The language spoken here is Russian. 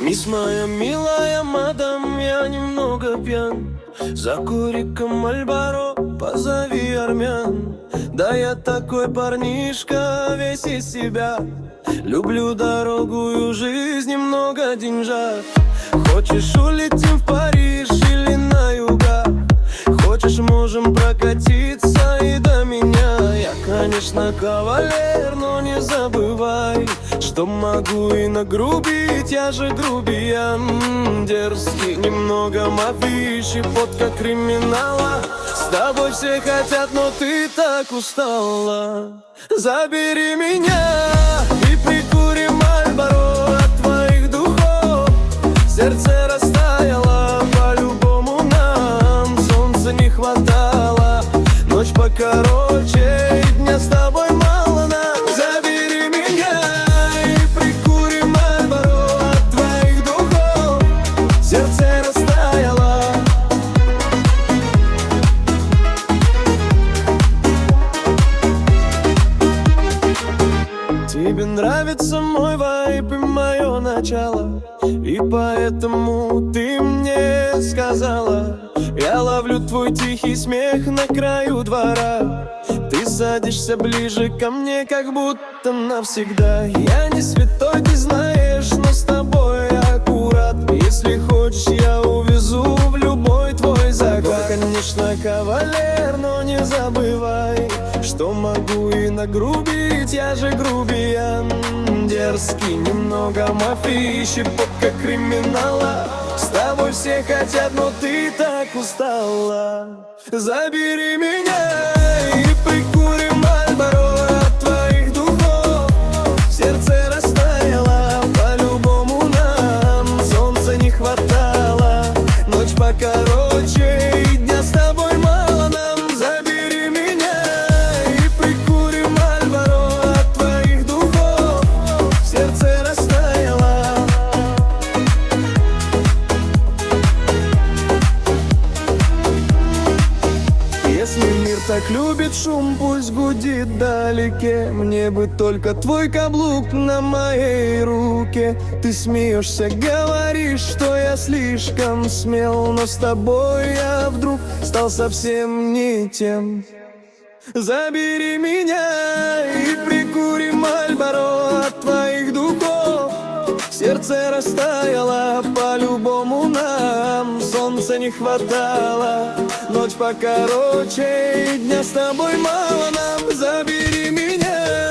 Мисс моя милая мадам, я немного пьян. За куриком Мальборо позови армян. Да я такой парнишка, весь из себя. Люблю дорогую жизнь, немного деньжат. Хочешь, улетим в Париж или на юга? Хочешь, можем прокатиться и до меня. Я, конечно, кавалер, но не забывай, что могу и нагрубить, я же грубиян. Дерзкий, немного мафии, щепотка криминала. С тобой все хотят, но ты так устала. Забери меня и прикурим Мальборо от твоих духов. Сердце растаяло, по-любому нам солнца не хватало. Ночь покороче, и дня с тобой мало нам. Забери меня и прикурим Мальборо от твоих духов. Сердце растаяло. Тебе нравится мой вайб и мое начало, и поэтому ты мне сказала: я ловлю твой тихий смех на краю двора. Ты садишься ближе ко мне, как будто навсегда. Я не святой, ты знаешь, но с тобой аккурат. Если хочешь, я увезу в любой твой закат. Конечно, кавалер, но не забывай, что могу и нагрубить, я же грубиян. Дерзкий, немного мафии, щепотка криминала. С тобой все хотят, но ты так устала. Забери меня и прикурим Мальборо от твоих духов. Сердце растаяло, по-любому нам солнца не хватало. Ночь покороче, и дня с тобой мало нам. Забери меня и прикурим Мальборо от твоих духов. Сердце растаяло. Если мир так любит шум, пусть гудит вдалеке. Мне бы только твой каблук на моей руке. Ты смеешься, говоришь, что я слишком смел, но с тобой я вдруг стал совсем не тем. Забери меня и прикурим Мальборо от твоих духов. Сердце растаяло, по-любому нам солнца не хватало. Ночь покороче, и дня с тобой мало нам. Забери меня